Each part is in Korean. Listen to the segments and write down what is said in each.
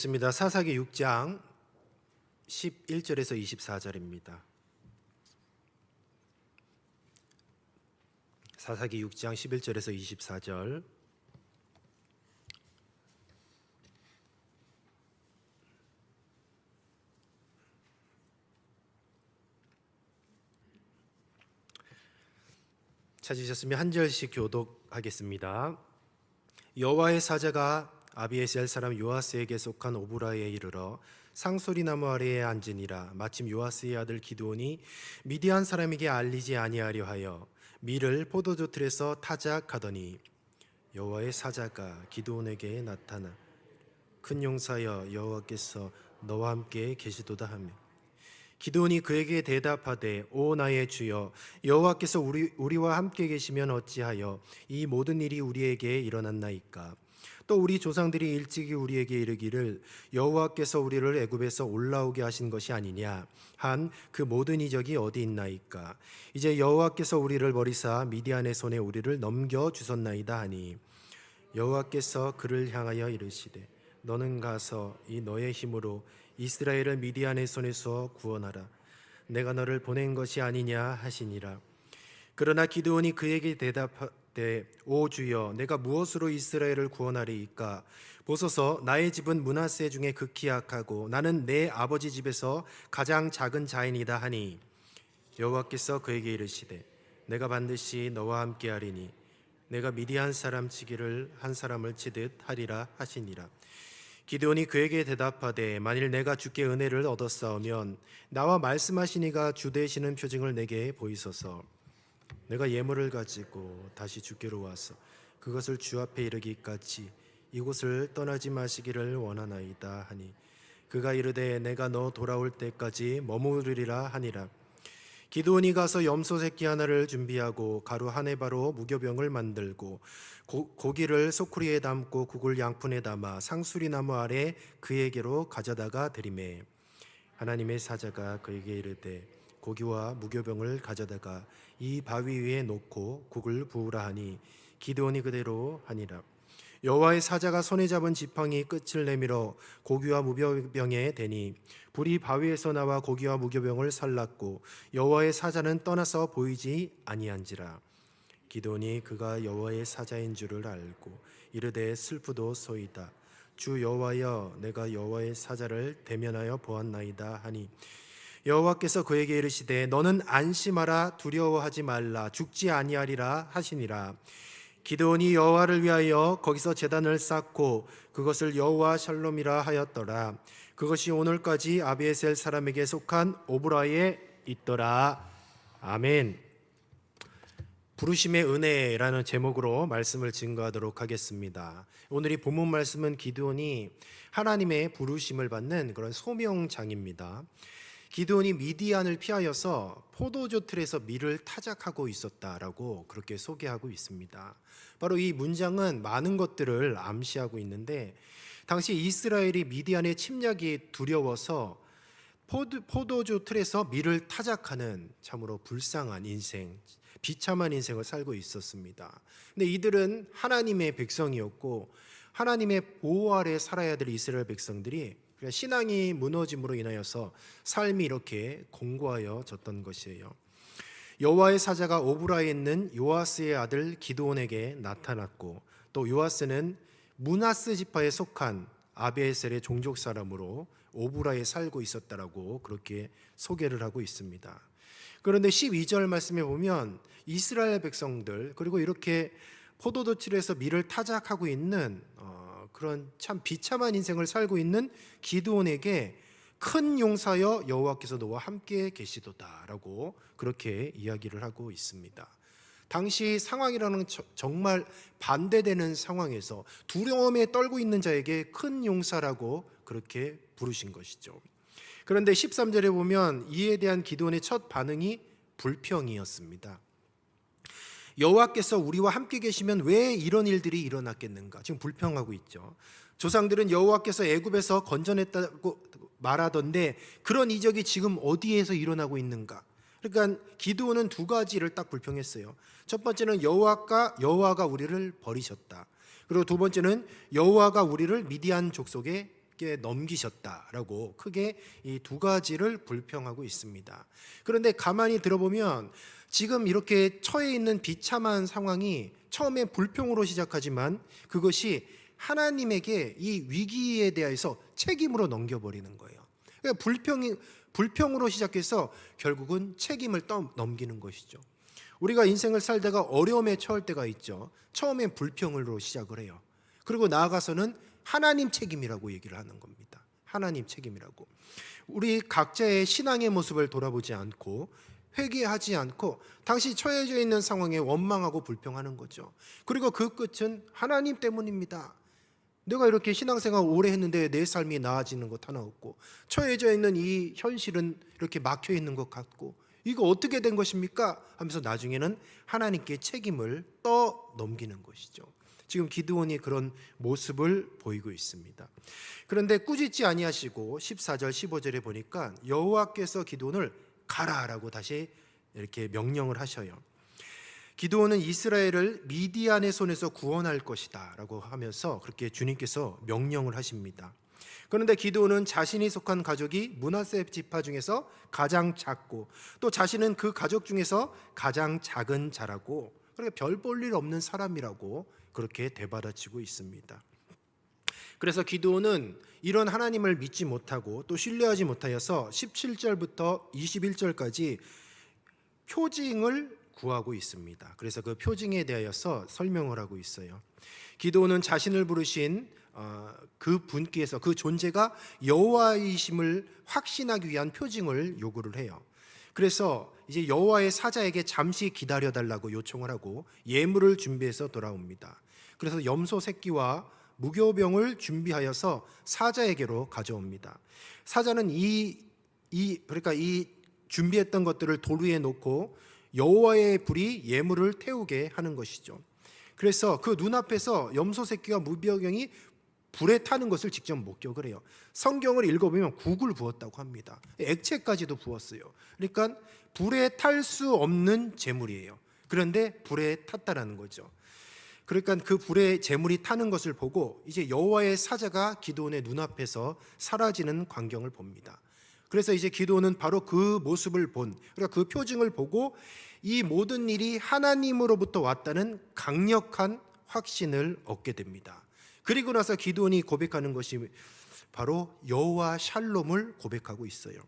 있습니다. 사사기 6장 11절에서 24절입니다. 사사기 6장 11절에서 24절. 찾으셨으면 한 절씩 교독하겠습니다. 여호와의 사자가 아비에셀 사람 요아스에게 속한 오브라에 이르러 상소리나무 아래에 앉으니라. 마침 요아스의 아들 기드온이 미디안 사람에게 알리지 아니하려 하여 밀을 포도주 틀에서 타작하더니 여호와의 사자가 기드온에게 나타나 큰 용사여 여호와께서 너와 함께 계시도다 하며 기드온이 그에게 대답하되 오 나의 주여 여호와께서 우리와 함께 계시면 어찌하여 이 모든 일이 우리에게 일어났나이까. 또 우리 조상들이 일찍이 우리에게 이르기를 여호와께서 우리를 애굽에서 올라오게 하신 것이 아니냐 한 그 모든 이적이 어디 있나이까. 이제 여호와께서 우리를 버리사 미디안의 손에 우리를 넘겨 주셨나이다 하니 여호와께서 그를 향하여 이르시되 너는 가서 이 너의 힘으로 이스라엘을 미디안의 손에서 구원하라. 내가 너를 보낸 것이 아니냐 하시니라. 그러나 기드온이 그에게 대답하되 오 주여 내가 무엇으로 이스라엘을 구원하리이까. 보소서 나의 집은 므낫세 중에 극히 약하고 나는 내 아버지 집에서 가장 작은 자이니이다 하니 여호와께서 그에게 이르시되 내가 반드시 너와 함께하리니 내가 미디안 사람 치기를 한 사람을 치듯 하리라 하시니라. 기드온이 그에게 대답하되 만일 내가 주께 은혜를 얻었사오면 나와 말씀하시니가 주 되시는 표징을 내게 보이소서. 내가 예물을 가지고 다시 주께로 와서 그것을 주 앞에 이르기까지 이곳을 떠나지 마시기를 원하나이다 하니 그가 이르되 내가 너 돌아올 때까지 머무르리라 하니라. 기드온이 가서 염소 새끼 하나를 준비하고 가루 한 에바로 무교병을 만들고 고기를 소쿠리에 담고 국을 양푼에 담아 상수리나무 아래 그에게로 가져다가 드리매 하나님의 사자가 그에게 이르되 고기와 무교병을 가져다가 이 바위 위에 놓고 국을 부으라 하니 기드온이 그대로 하니라. 여호와의 사자가 손에 잡은 지팡이 끝을 내밀어 고기와 무교병에 대니 불이 바위에서 나와 고기와 무교병을 살랐고 여호와의 사자는 떠나서 보이지 아니한지라. 기드온이 그가 여호와의 사자인 줄을 알고 이르되 슬프도소이다. 주 여호와여 내가 여호와의 사자를 대면하여 보았나이다 하니 여호와께서 그에게 이르시되 너는 안심하라 두려워하지 말라 죽지 아니하리라 하시니라. 기드온이 여호와를 위하여 거기서 제단을 쌓고 그것을 여호와 샬롬이라 하였더라. 그것이 오늘까지 아비에셀 사람에게 속한 오브라에 있더라. 아멘. 부르심의 은혜라는 제목으로 말씀을 증거하도록 하겠습니다. 오늘 이 본문 말씀은 기드온이 하나님의 부르심을 받는 그런 소명장입니다. 기드온이 미디안을 피하여서 포도주 틀에서 밀을 타작하고 있었다라고 그렇게 소개하고 있습니다. 바로 이 문장은 많은 것들을 암시하고 있는데 당시 이스라엘이 미디안의 침략이 두려워서 포도주 틀에서 밀을 타작하는 참으로 불쌍한 인생, 비참한 인생을 살고 있었습니다. 근데 이들은 하나님의 백성이었고 하나님의 보호 아래 살아야 될 이스라엘 백성들이 신앙이 무너짐으로 인하여서 삶이 이렇게 공고하여졌던 것이에요. 여호와의 사자가 오브라에 있는 요아스의 아들 기드온에게 나타났고 또 요아스는 므낫세 지파에 속한 아비에셀의 종족 사람으로 오브라에 살고 있었다라고 그렇게 소개를 하고 있습니다. 그런데 12절 말씀에 보면 이스라엘 백성들 그리고 이렇게 포도도칠에서 밀을 타작하고 있는 그런 참 비참한 인생을 살고 있는 기드온에게 큰 용사여 여호와께서 너와 함께 계시도다라고 그렇게 이야기를 하고 있습니다. 당시 상황이라는 정말 반대되는 상황에서 두려움에 떨고 있는 자에게 큰 용사라고 그렇게 부르신 것이죠. 그런데 13절에 보면 이에 대한 기드온의 첫 반응이 불평이었습니다. 여호와께서 우리와 함께 계시면 왜 이런 일들이 일어났겠는가? 지금 불평하고 있죠. 조상들은 여호와께서 애굽에서 건져냈다고 말하던데 그런 이적이 지금 어디에서 일어나고 있는가? 그러니까 기드온은 두 가지를 딱 불평했어요. 첫 번째는 여호와가 우리를 버리셨다. 그리고 두 번째는 여호와가 우리를 미디안 족속에 하나님께 넘기셨다라고 크게 이 두 가지를 불평하고 있습니다. 그런데 가만히 들어보면 지금 이렇게 처해 있는 비참한 상황이 처음에 불평으로 시작하지만 그것이 하나님에게 이 위기에 대해서 책임으로 넘겨버리는 거예요. 그러니까 불평으로 시작해서 결국은 책임을 넘기는 것이죠. 우리가 인생을 살다가 어려움에 처할 때가 있죠. 처음엔 불평으로 시작을 해요. 그리고 나아가서는 하나님 책임이라고 얘기를 하는 겁니다. 하나님 책임이라고. 우리 각자의 신앙의 모습을 돌아보지 않고 회개하지 않고 당시 처해져 있는 상황에 원망하고 불평하는 거죠. 그리고 그 끝은 하나님 때문입니다. 내가 이렇게 신앙생활 오래 했는데 내 삶이 나아지는 것 하나 없고 처해져 있는 이 현실은 이렇게 막혀 있는 것 같고 이거 어떻게 된 것입니까? 하면서 나중에는 하나님께 책임을 떠넘기는 것이죠. 지금 기드온이 그런 모습을 보이고 있습니다. 그런데 꾸짖지 아니하시고 14절 15절에 보니까 여호와께서 기드온을 가라라고 다시 이렇게 명령을 하셔요. 기드온은 이스라엘을 미디안의 손에서 구원할 것이다 라고 하면서 그렇게 주님께서 명령을 하십니다. 그런데 기드온은 자신이 속한 가족이 므낫세 지파 중에서 가장 작고 또 자신은 그 가족 중에서 가장 작은 자라고 그러니까 별 볼 일 없는 사람이라고 그렇게 대받아치고 있습니다. 그래서 기드온은 이런 하나님을 믿지 못하고 또 신뢰하지 못하여서 17절부터 21절까지 표징을 구하고 있습니다. 그래서 그 표징에 대하여서 설명을 하고 있어요. 기드온은 자신을 부르신 그 분께서 그 존재가 여호와이심을 확신하기 위한 표징을 요구를 해요. 그래서 이제 여호와의 사자에게 잠시 기다려달라고 요청을 하고 예물을 준비해서 돌아옵니다. 그래서 염소 새끼와 무교병을 준비하여서 사자에게로 가져옵니다. 사자는 그러니까 이 준비했던 것들을 돌 위에 놓고 여호와의 불이 예물을 태우게 하는 것이죠. 그래서 그 눈앞에서 염소 새끼와 무교병이 불에 타는 것을 직접 목격을 해요. 성경을 읽어보면 국을 부었다고 합니다. 액체까지도 부었어요. 그러니까 불에 탈 수 없는 제물이에요. 그런데 불에 탔다라는 거죠. 그러니까 그 불에 제물이 타는 것을 보고 이제 여호와의 사자가 기드온의 눈앞에서 사라지는 광경을 봅니다. 그래서 이제 기드온은 바로 그 모습을 그러니까 그 표징을 보고 이 모든 일이 하나님으로부터 왔다는 강력한 확신을 얻게 됩니다. 그리고 나서 기드온이 고백하는 것이 바로 여호와 샬롬을 고백하고 있어요.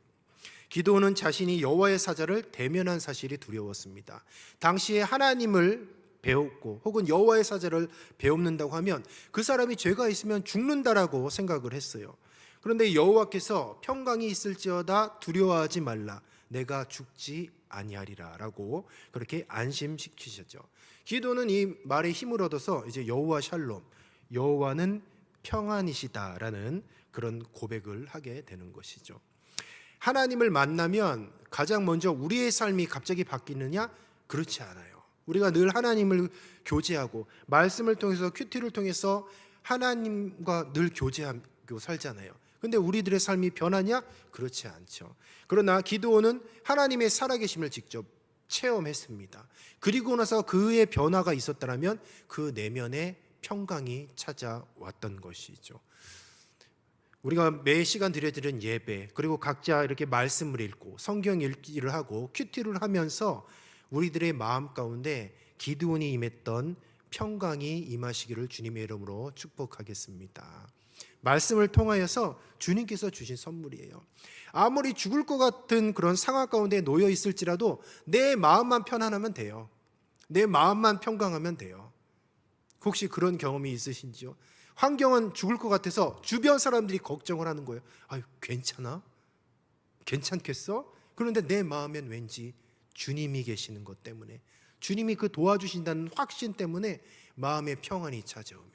기드온은 자신이 여호와의 사자를 대면한 사실이 두려웠습니다. 당시에 하나님을 배웠고 혹은 여호와의 사자를 배웁는다고 하면 그 사람이 죄가 있으면 죽는다라고 생각을 했어요. 그런데 여호와께서 평강이 있을지어다 두려워하지 말라 내가 죽지 아니하리라라고 그렇게 안심시키셨죠. 기도는 이 말에 힘을 얻어서 이제 여호와 샬롬, 여호와는 평안이시다라는 그런 고백을 하게 되는 것이죠. 하나님을 만나면 가장 먼저 우리의 삶이 갑자기 바뀌느냐? 그렇지 않아요. 우리가 늘 하나님을 교제하고 말씀을 통해서 큐티를 통해서 하나님과 늘 교제하고 살잖아요. 근데 우리들의 삶이 변하냐? 그렇지 않죠. 그러나 기드온은 하나님의 살아계심을 직접 체험했습니다. 그리고 나서 그의 변화가 있었다면 그 내면에 평강이 찾아왔던 것이죠. 우리가 매 시간 드려드리는 예배 그리고 각자 이렇게 말씀을 읽고 성경 읽기를 하고 큐티를 하면서 우리들의 마음 가운데 기드온이 임했던 평강이 임하시기를 주님의 이름으로 축복하겠습니다. 말씀을 통하여서 주님께서 주신 선물이에요. 아무리 죽을 것 같은 그런 상황 가운데 놓여 있을지라도 내 마음만 편안하면 돼요. 내 마음만 평강하면 돼요. 혹시 그런 경험이 있으신지요? 환경은 죽을 것 같아서 주변 사람들이 걱정을 하는 거예요. 아유, 괜찮아? 괜찮겠어? 그런데 내 마음엔 왠지 주님이 계시는 것 때문에 주님이 그 도와주신다는 확신 때문에 마음의 평안이 찾아오면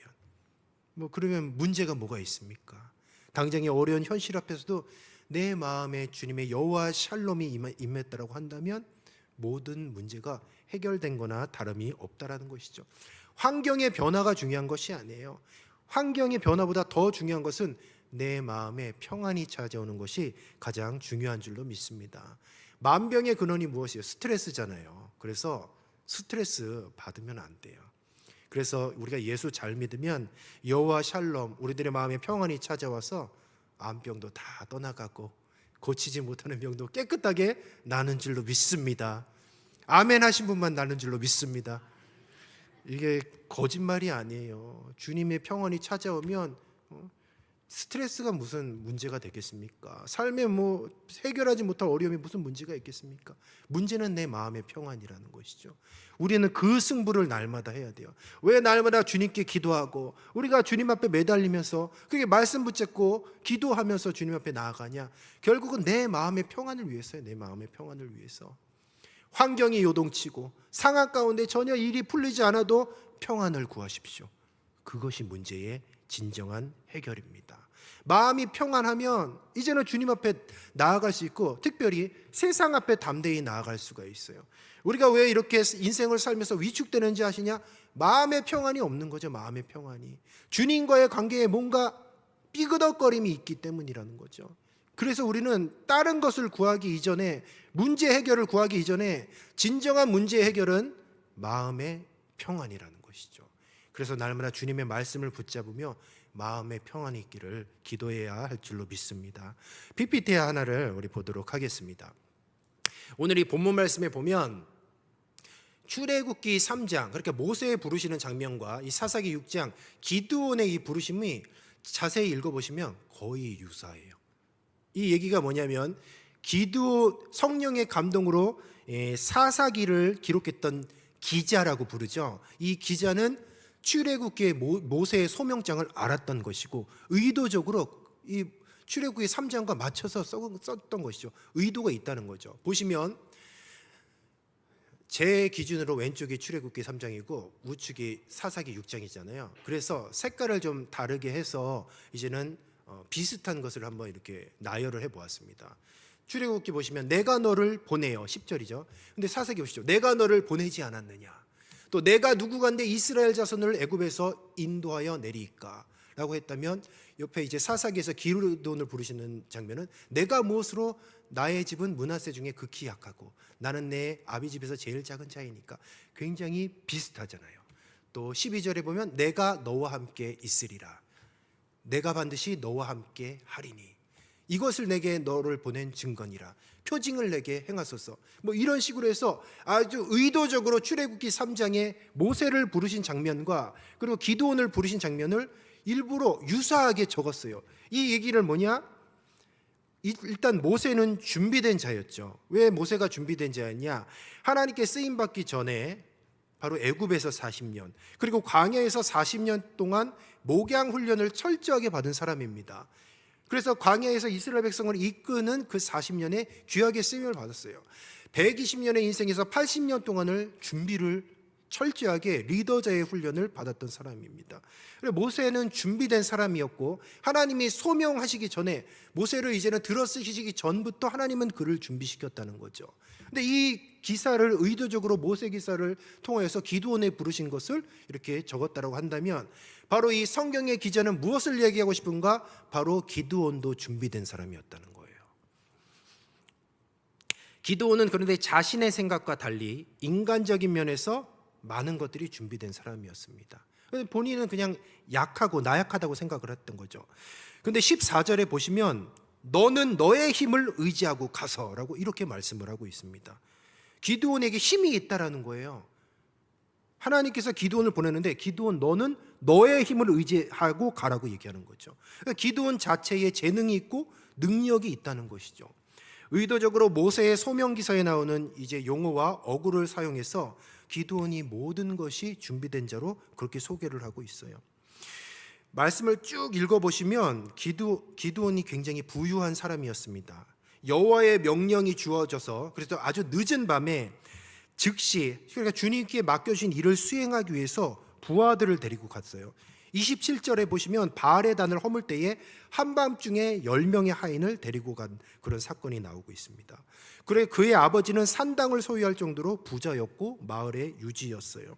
그러면 문제가 뭐가 있습니까? 당장의 어려운 현실 앞에서도 내 마음에 주님의 여호와 샬롬이 임했다라고 한다면 모든 문제가 해결된 거나 다름이 없다라는 것이죠. 환경의 변화가 중요한 것이 아니에요. 환경의 변화보다 더 중요한 것은 내 마음에 평안이 찾아오는 것이 가장 중요한 줄로 믿습니다. 만병의 근원이 무엇이에요? 스트레스잖아요. 그래서 스트레스 받으면 안 돼요. 그래서 우리가 예수 잘 믿으면 여호와 샬롬, 우리들의 마음에 평안이 찾아와서 암병도 다 떠나가고 고치지 못하는 병도 깨끗하게 나는 줄로 믿습니다. 아멘 하신 분만 나는 줄로 믿습니다. 이게 거짓말이 아니에요. 주님의 평안이 찾아오면 스트레스가 무슨 문제가 되겠습니까? 삶에 뭐 해결하지 못할 어려움이 무슨 문제가 있겠습니까? 문제는 내 마음의 평안이라는 것이죠. 우리는 그 승부를 날마다 해야 돼요. 왜 날마다 주님께 기도하고 우리가 주님 앞에 매달리면서 그게 말씀 붙잡고 기도하면서 주님 앞에 나아가냐? 결국은 내 마음의 평안을 위해서요. 내 마음의 평안을 위해서. 환경이 요동치고 상황 가운데 전혀 일이 풀리지 않아도 평안을 구하십시오. 그것이 문제의 진정한 해결입니다. 마음이 평안하면 이제는 주님 앞에 나아갈 수 있고 특별히 세상 앞에 담대히 나아갈 수가 있어요. 우리가 왜 이렇게 인생을 살면서 위축되는지 아시냐? 마음의 평안이 없는 거죠. 마음의 평안이. 주님과의 관계에 뭔가 삐그덕거림이 있기 때문이라는 거죠. 그래서 우리는 다른 것을 구하기 이전에, 문제 해결을 구하기 이전에 진정한 문제 해결은 마음의 평안이라는 것이죠. 그래서 날마다 주님의 말씀을 붙잡으며 마음의 평안이 있기를 기도해야 할 줄로 믿습니다. PPT 하나를 우리 보도록 하겠습니다. 오늘 이 본문 말씀에 보면 출애굽기 3장, 그러니까 모세의 부르시는 장면과 이 사사기 6장 기드온의 이 부르심이 자세히 읽어보시면 거의 유사해요. 이 얘기가 뭐냐면 기드온, 성령의 감동으로 사사기를 기록했던 기자라고 부르죠. 이 기자는 출애굽기의 모세의 소명장을 알았던 것이고 의도적으로 이 출애굽기 3장과 맞춰서 썼던 것이죠. 의도가 있다는 거죠. 보시면 제 기준으로 왼쪽이 출애굽기 3장이고 우측이 사사기 6장이잖아요. 그래서 색깔을 좀 다르게 해서 이제는 비슷한 것을 한번 이렇게 나열을 해보았습니다. 출애굽기 보시면 내가 너를 보내요 10절이죠. 근데 사사기 보시죠. 내가 너를 보내지 않았느냐. 또 내가 누구간데 이스라엘 자손을 애굽에서 인도하여 내리까 라고 했다면 옆에 이제 사사기에서 기드온을 부르시는 장면은 내가 무엇으로 나의 집은 므낫세 중에 극히 약하고 나는 내 아비 집에서 제일 작은 자이니까 굉장히 비슷하잖아요. 또 12절에 보면 내가 너와 함께 있으리라. 내가 반드시 너와 함께 하리니 이것을 내게 너를 보낸 증거니라. 표징을 내게 행하소서. 뭐 이런 식으로 해서 아주 의도적으로 출애굽기 3장에 모세를 부르신 장면과 그리고 기드온을 부르신 장면을 일부러 유사하게 적었어요. 이 얘기를 뭐냐? 일단 모세는 준비된 자였죠. 왜 모세가 준비된 자였냐? 하나님께 쓰임 받기 전에 바로 애굽에서 40년 그리고 광야에서 40년 동안 목양 훈련을 철저하게 받은 사람입니다. 그래서 광야에서 이스라엘 백성을 이끄는 그 40년에 귀하게 쓰임을 받았어요. 120년의 인생에서 80년 동안을 준비를 철저하게 리더자의 훈련을 받았던 사람입니다. 모세는 준비된 사람이었고 하나님이 소명하시기 전에 모세를 이제는 들어쓰시기 전부터 하나님은 그를 준비시켰다는 거죠. 근데 이 기사를 의도적으로 모세 기사를 통해서 기드온에 부르신 것을 이렇게 적었다고 한다면 바로 이 성경의 기자는 무엇을 얘기하고 싶은가? 바로 기드온도 준비된 사람이었다는 거예요. 기드온은 그런데 자신의 생각과 달리 인간적인 면에서 많은 것들이 준비된 사람이었습니다. 본인은 그냥 약하고 나약하다고 생각을 했던 거죠. 그런데 14절에 보시면 너는 너의 힘을 의지하고 가서라고 이렇게 말씀을 하고 있습니다. 기드온에게 힘이 있다라는 거예요. 하나님께서 기드온을 보내는데 기드온 너는 너의 힘을 의지하고 가라고 얘기하는 거죠. 그러니까 기드온 자체에 재능이 있고 능력이 있다는 것이죠. 의도적으로 모세의 소명기사에 나오는 이제 용어와 어구를 사용해서 기드온이 모든 것이 준비된 자로 그렇게 소개를 하고 있어요. 말씀을 쭉 읽어보시면 기드온이 굉장히 부유한 사람이었습니다. 여호와의 명령이 주어져서 그래서 아주 늦은 밤에 즉시 그러니까 주님께 맡겨주신 일을 수행하기 위해서 부하들을 데리고 갔어요. 27절에 보시면 바알의 단을 허물 때에 한밤중에 10명의 하인을 데리고 간 그런 사건이 나오고 있습니다. 그래 그의 아버지는 산당을 소유할 정도로 부자였고 마을의 유지였어요.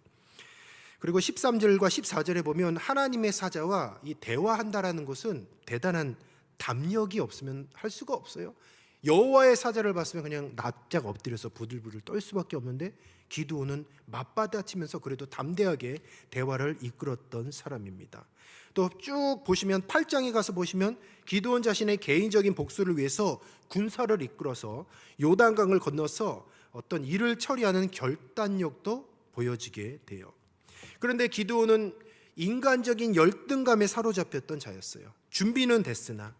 그리고 13절과 14절에 보면 하나님의 사자와 이 대화한다라는 것은 대단한 담력이 없으면 할 수가 없어요. 여호와의 사자를 봤으면 그냥 납작 엎드려서 부들부들 떨 수밖에 없는데 기드온은 맞받아치면서 그래도 담대하게 대화를 이끌었던 사람입니다. 또 쭉 보시면 8장에 가서 보시면 기드온 자신의 개인적인 복수를 위해서 군사를 이끌어서 요단강을 건너서 어떤 일을 처리하는 결단력도 보여지게 돼요. 그런데 기드온은 인간적인 열등감에 사로잡혔던 자였어요. 준비는 됐으나,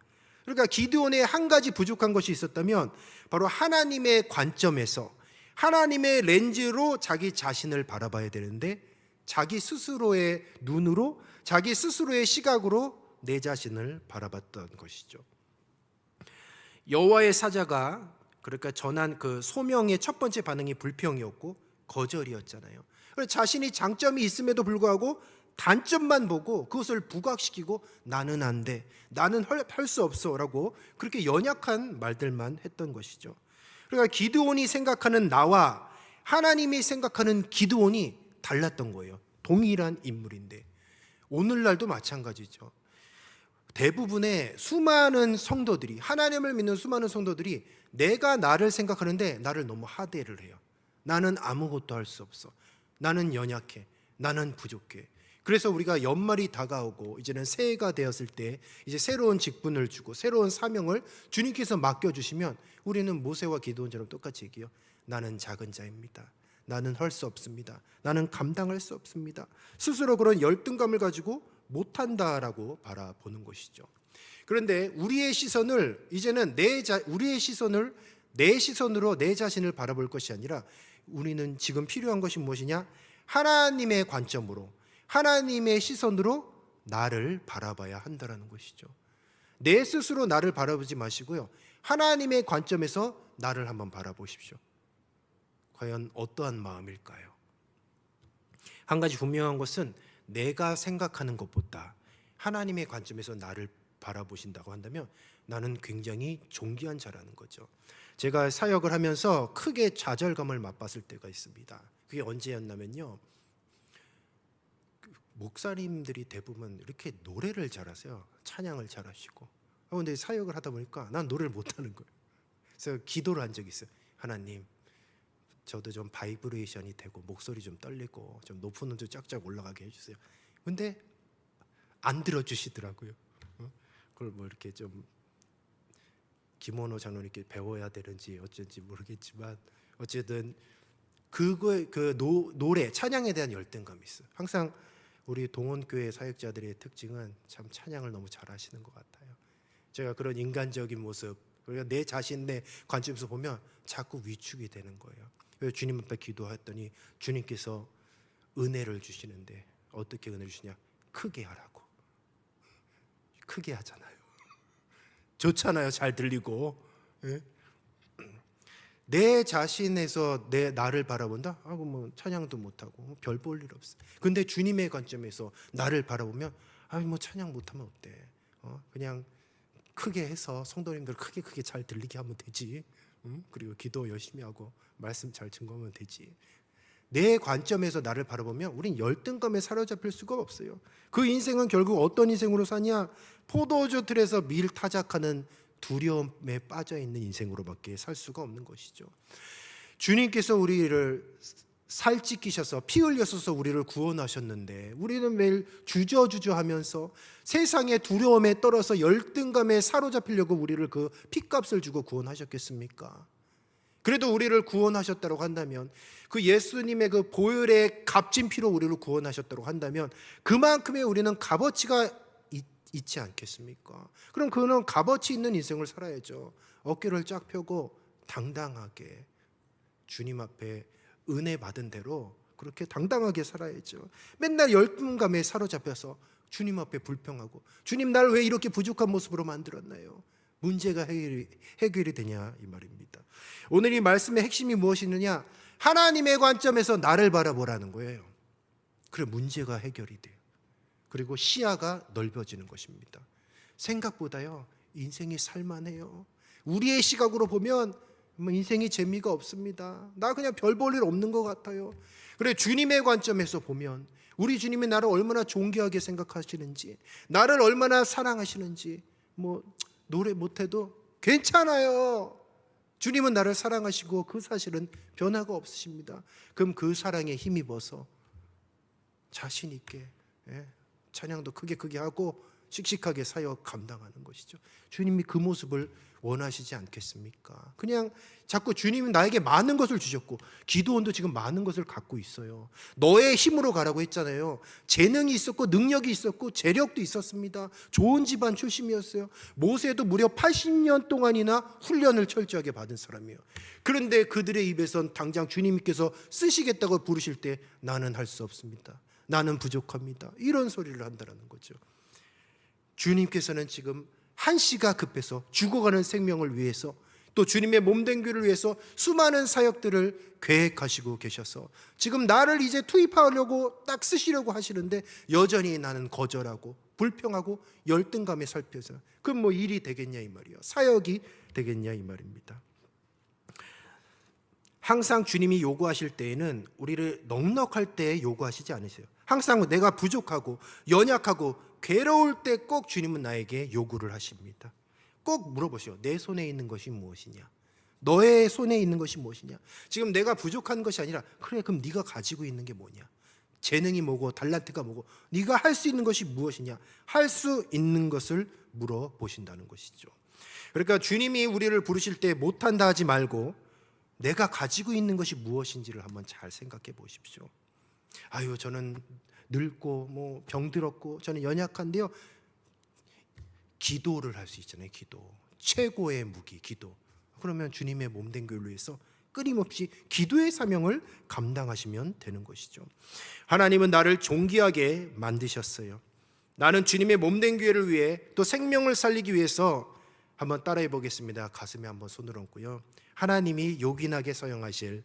그러니까 기드온에 한 가지 부족한 것이 있었다면 바로 하나님의 관점에서, 하나님의 렌즈로 자기 자신을 바라봐야 되는데 자기 스스로의 눈으로, 자기 스스로의 시각으로 내 자신을 바라봤던 것이죠. 여호와의 사자가 그러니까 전한 그 소명의 첫 번째 반응이 불평이었고 거절이었잖아요. 그래서 자신이 장점이 있음에도 불구하고 단점만 보고 그것을 부각시키고 나는 안 돼, 나는 할 수 없어 라고 그렇게 연약한 말들만 했던 것이죠. 그러니까 기드온이 생각하는 나와 하나님이 생각하는 기드온이 달랐던 거예요. 동일한 인물인데 오늘날도 마찬가지죠. 대부분의 수많은 성도들이, 하나님을 믿는 수많은 성도들이 내가 나를 생각하는데 나를 너무 하대를 해요. 나는 아무것도 할 수 없어, 나는 연약해, 나는 부족해. 그래서 우리가 연말이 다가오고 이제는 새해가 되었을 때 이제 새로운 직분을 주고 새로운 사명을 주님께서 맡겨주시면 우리는 모세와 기드온처럼 똑같이 얘기해요. 나는 작은 자입니다. 나는 할 수 없습니다. 나는 감당할 수 없습니다. 스스로 그런 열등감을 가지고 못한다라고 바라보는 것이죠. 그런데 우리의 시선을 이제는 우리의 시선을 내 시선으로 내 자신을 바라볼 것이 아니라 우리는 지금 필요한 것이 무엇이냐? 하나님의 관점으로, 하나님의 시선으로 나를 바라봐야 한다는 것이죠. 내 스스로 나를 바라보지 마시고요, 하나님의 관점에서 나를 한번 바라보십시오. 과연 어떠한 마음일까요? 한 가지 분명한 것은 내가 생각하는 것보다 하나님의 관점에서 나를 바라보신다고 한다면 나는 굉장히 존귀한 자라는 거죠. 제가 사역을 하면서 크게 좌절감을 맛봤을 때가 있습니다. 그게 언제였냐면요, 목사님들이 대부분 이렇게 노래를 잘하세요. 찬양을 잘하시고. 그런데 사역을 하다 보니까 난 노래를 못하는 거예요. 그래서 기도를 한 적이 있어요. 하나님, 저도 좀 바이브레이션이 되고 목소리 좀 떨리고 좀 높은 음도 쫙쫙 올라가게 해주세요. 근데 안 들어주시더라고요. 그걸 뭐 이렇게 좀 김원호 장로님 이렇게 배워야 되는지 어쩐지 모르겠지만 어쨌든 그거에 노래 찬양에 대한 열등감이 있어요. 항상 우리 동원교회 사역자들의 특징은 참 찬양을 너무 잘하시는 것 같아요. 제가 그런 인간적인 모습, 그러니까 내 자신의 관점에서 보면 자꾸 위축이 되는 거예요. 그래서 주님 앞에 기도했더니 주님께서 은혜를 주시는데 어떻게 은혜를 주시냐? 크게 하라고. 크게 하잖아요. 좋잖아요. 잘 들리고. 예? 내 자신에서 나를 바라본다? 하고 뭐 찬양도 못하고 별 볼 일 없어. 근데 주님의 관점에서 나를 바라보면 뭐 찬양 못하면 어때? 그냥 크게 해서 성도님들 크게 잘 들리게 하면 되지. 그리고 기도 열심히 하고 말씀 잘 증거하면 되지. 내 관점에서 나를 바라보면 우린 열등감에 사로잡힐 수가 없어요. 그 인생은 결국 어떤 인생으로 사냐? 포도주 틀에서 밀타작하는 두려움에 빠져있는 인생으로밖에 살 수가 없는 것이죠. 주님께서 우리를 살찌키셔서 피 흘려서 우리를 구원하셨는데 우리는 매일 주저하면서 세상의 두려움에 떨어서 열등감에 사로잡히려고 우리를 그 핏값을 주고 구원하셨겠습니까? 그래도 우리를 구원하셨다고 한다면, 그 예수님의 그 보혈의 값진 피로 우리를 구원하셨다고 한다면 그만큼의 우리는 값어치가 있지 않겠습니까? 그럼 그는 값어치 있는 인생을 살아야죠. 어깨를 쫙 펴고 당당하게 주님 앞에 은혜 받은 대로 그렇게 당당하게 살아야죠. 맨날 열등감에 사로잡혀서 주님 앞에 불평하고 주님 날 왜 이렇게 부족한 모습으로 만들었나요? 문제가 해결이 되냐 이 말입니다. 오늘 이 말씀의 핵심이 무엇이느냐? 하나님의 관점에서 나를 바라보라는 거예요. 그래 문제가 해결이 돼요. 그리고 시야가 넓어지는 것입니다. 생각보다요 인생이 살만해요. 우리의 시각으로 보면 인생이 재미가 없습니다. 나 그냥 별 볼 일 없는 것 같아요. 그래 주님의 관점에서 보면 우리 주님이 나를 얼마나 존귀하게 생각하시는지, 나를 얼마나 사랑하시는지, 뭐 노래 못해도 괜찮아요. 주님은 나를 사랑하시고 그 사실은 변화가 없으십니다. 그럼 그 사랑에 힘입어서 자신 있게 찬양도 크게 하고 씩씩하게 사역 감당하는 것이죠. 주님이 그 모습을 원하시지 않겠습니까? 그냥 자꾸 주님이 나에게 많은 것을 주셨고, 기도원도 지금 많은 것을 갖고 있어요. 너의 힘으로 가라고 했잖아요. 재능이 있었고 능력이 있었고 재력도 있었습니다. 좋은 집안 출신이었어요. 모세도 무려 80년 동안이나 훈련을 철저하게 받은 사람이에요. 그런데 그들의 입에선 당장 주님께서 쓰시겠다고 부르실 때 나는 할 수 없습니다. 나는 부족합니다. 이런 소리를 한다는 거죠. 주님께서는 지금 한시가 급해서 죽어가는 생명을 위해서, 또 주님의 몸된 교회를 위해서 수많은 사역들을 계획하시고 계셔서 지금 나를 이제 투입하려고 딱 쓰시려고 하시는데 여전히 나는 거절하고 불평하고 열등감에 살펴서, 그럼 뭐 일이 되겠냐 이 말이에요. 사역이 되겠냐 이 말입니다. 항상 주님이 요구하실 때에는 우리를 넉넉할 때 요구하시지 않으세요. 항상 내가 부족하고 연약하고 괴로울 때 꼭 주님은 나에게 요구를 하십니다. 꼭 물어보시오. 내 손에 있는 것이 무엇이냐? 너의 손에 있는 것이 무엇이냐? 지금 내가 부족한 것이 아니라, 그래 그럼 네가 가지고 있는 게 뭐냐? 재능이 뭐고 달란트가 뭐고 네가 할 수 있는 것이 무엇이냐? 할 수 있는 것을 물어보신다는 것이죠. 그러니까 주님이 우리를 부르실 때 못한다 하지 말고 내가 가지고 있는 것이 무엇인지를 한번 잘 생각해 보십시오. 아유, 저는 늙고 병들었고 저는 연약한데요. 기도를 할 수 있잖아요. 기도, 최고의 무기 기도. 그러면 주님의 몸된 교회를 위해서 끊임없이 기도의 사명을 감당하시면 되는 것이죠. 하나님은 나를 존귀하게 만드셨어요. 나는 주님의 몸된 교회를 위해 또 생명을 살리기 위해서, 한번 따라해 보겠습니다. 가슴에 한번 손을 얹고요. 하나님이 요긴하게 사용하실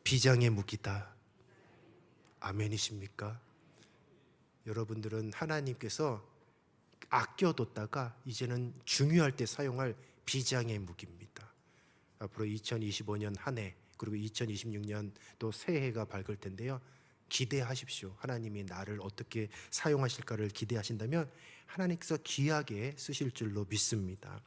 비장의 무기다. 아멘이십니까? 여러분들은 하나님께서 아껴뒀다가 이제는 중요할 때 사용할 비장의 무기입니다. 앞으로 2025년 한 해, 그리고 2026년 또 새해가 밝을 텐데요. 기대하십시오. 하나님이 나를 어떻게 사용하실까를 기대하신다면 하나님께서 귀하게 쓰실 줄로 믿습니다.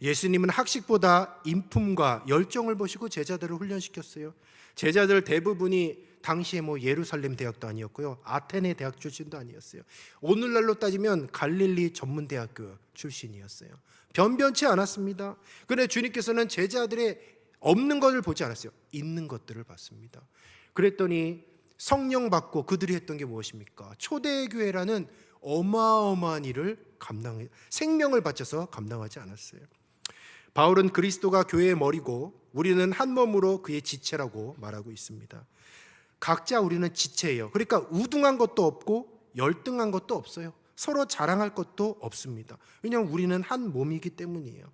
예수님은 학식보다 인품과 열정을 보시고 제자들을 훈련시켰어요. 제자들 대부분이 당시에 예루살렘 대학도 아니었고요, 아테네 대학 출신도 아니었어요. 오늘날로 따지면 갈릴리 전문대학교 출신이었어요. 변변치 않았습니다. 그런데 주님께서는 제자들의 없는 것을 보지 않았어요. 있는 것들을 봤습니다. 그랬더니 성령 받고 그들이 했던 게 무엇입니까? 초대교회라는 어마어마한 일을 생명을 바쳐서 감당하지 않았어요. 바울은 그리스도가 교회의 머리고 우리는 한 몸으로 그의 지체라고 말하고 있습니다. 각자 우리는 지체예요. 그러니까 우등한 것도 없고 열등한 것도 없어요. 서로 자랑할 것도 없습니다. 왜냐하면 우리는 한 몸이기 때문이에요.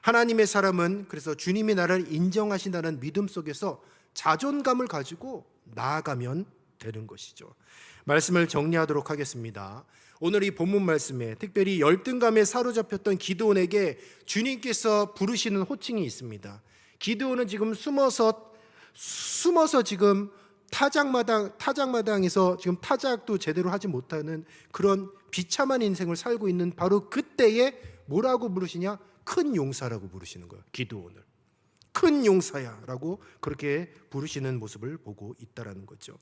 하나님의 사람은 그래서 주님이 나를 인정하신다는 믿음 속에서 자존감을 가지고 나아가면 되는 것이죠. 말씀을 정리하도록 하겠습니다. 오늘 이 본문 말씀에 특별히 열등감에 사로잡혔던 기드온에게 주님께서 부르시는 호칭이 있습니다. 기드온은 지금 숨어서 지금 타작마당에서 지금 타작도 제대로 하지 못하는 그런 비참한 인생을 살고 있는 바로 그때에 뭐라고 부르시냐? 큰 용사라고 부르시는 거예요. 기드온을 큰 용사야라고 그렇게 부르시는 모습을 보고 있다라는 거죠.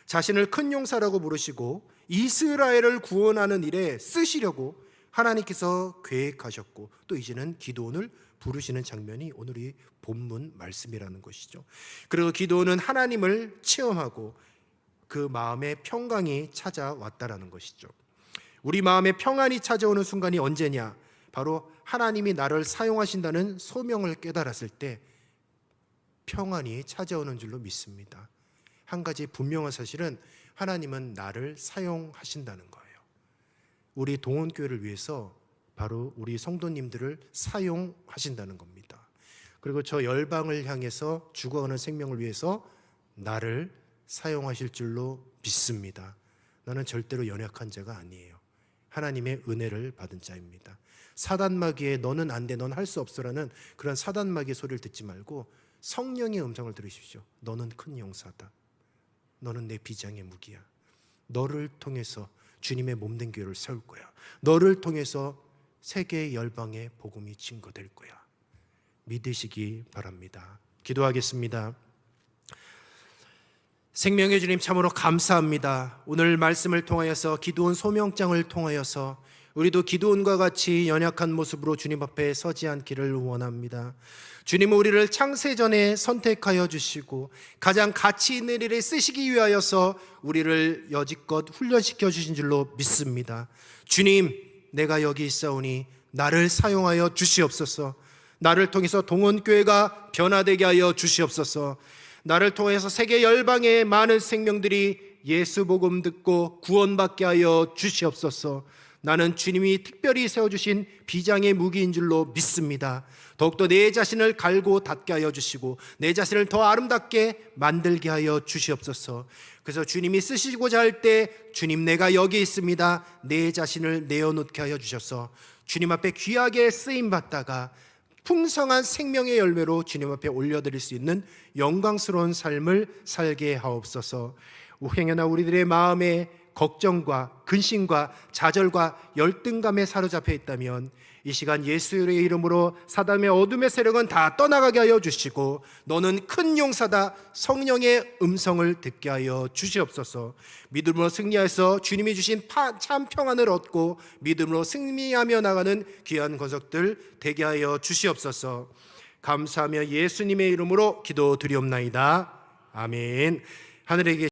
자신을 큰 용사라고 부르시고 이스라엘을 구원하는 일에 쓰시려고 하나님께서 계획하셨고, 또 이제는 기드온을 부르시는 장면이 오늘 이 본문 말씀이라는 것이죠. 그리고 기드온은 하나님을 체험하고 그 마음에 평강이 찾아왔다라는 것이죠. 우리 마음에 평안이 찾아오는 순간이 언제냐? 바로 하나님이 나를 사용하신다는 소명을 깨달았을 때 평안이 찾아오는 줄로 믿습니다. 한 가지 분명한 사실은 하나님은 나를 사용하신다는 거예요. 우리 동원교회를 위해서 바로 우리 성도님들을 사용하신다는 겁니다. 그리고 저 열방을 향해서 죽어가는 생명을 위해서 나를 사용하실 줄로 믿습니다. 나는 절대로 연약한 자가 아니에요. 하나님의 은혜를 받은 자입니다. 사단마귀의 너는 안 돼, 넌 할 수 없어라는 그런 사단마귀의 소리를 듣지 말고 성령의 음성을 들으십시오. 너는 큰 용사다. 너는 내 비장의 무기야. 너를 통해서 주님의 몸된 교회를 세울 거야. 너를 통해서 세계 열방에 복음이 증거될 거야. 믿으시기 바랍니다. 기도하겠습니다. 생명의 주님, 참으로 감사합니다. 오늘 말씀을 통하여서 기도원 소명장을 통하여서 우리도 기도원과 같이 연약한 모습으로 주님 앞에 서지 않기를 원합니다. 주님은 우리를 창세전에 선택하여 주시고 가장 가치 있는 일에 쓰시기 위하여서 우리를 여지껏 훈련시켜 주신 줄로 믿습니다. 주님, 내가 여기 있사오니 나를 사용하여 주시옵소서. 나를 통해서 동원교회가 변화되게 하여 주시옵소서. 나를 통해서 세계 열방의 많은 생명들이 예수 복음 듣고 구원받게 하여 주시옵소서. 나는 주님이 특별히 세워주신 비장의 무기인 줄로 믿습니다. 더욱더 내 자신을 갈고 닦게 하여 주시고 내 자신을 더 아름답게 만들게 하여 주시옵소서. 그래서 주님이 쓰시고자 할 때 주님, 내가 여기 있습니다, 내 자신을 내어놓게 하여 주셔서 주님 앞에 귀하게 쓰임받다가 풍성한 생명의 열매로 주님 앞에 올려드릴 수 있는 영광스러운 삶을 살게 하옵소서. 행여나 우리들의 마음에 걱정과 근심과 좌절과 열등감에 사로잡혀 있다면 이 시간 예수의 이름으로 사단의 어둠의 세력은 다 떠나가게 하여 주시고 너는 큰 용사다, 성령의 음성을 듣게 하여 주시옵소서. 믿음으로 승리해서 주님이 주신 참 평안을 얻고 믿음으로 승리하며 나가는 귀한 권속들 되게 하여 주시옵소서. 감사하며 예수님의 이름으로 기도드리옵나이다. 아멘. 하늘에 계신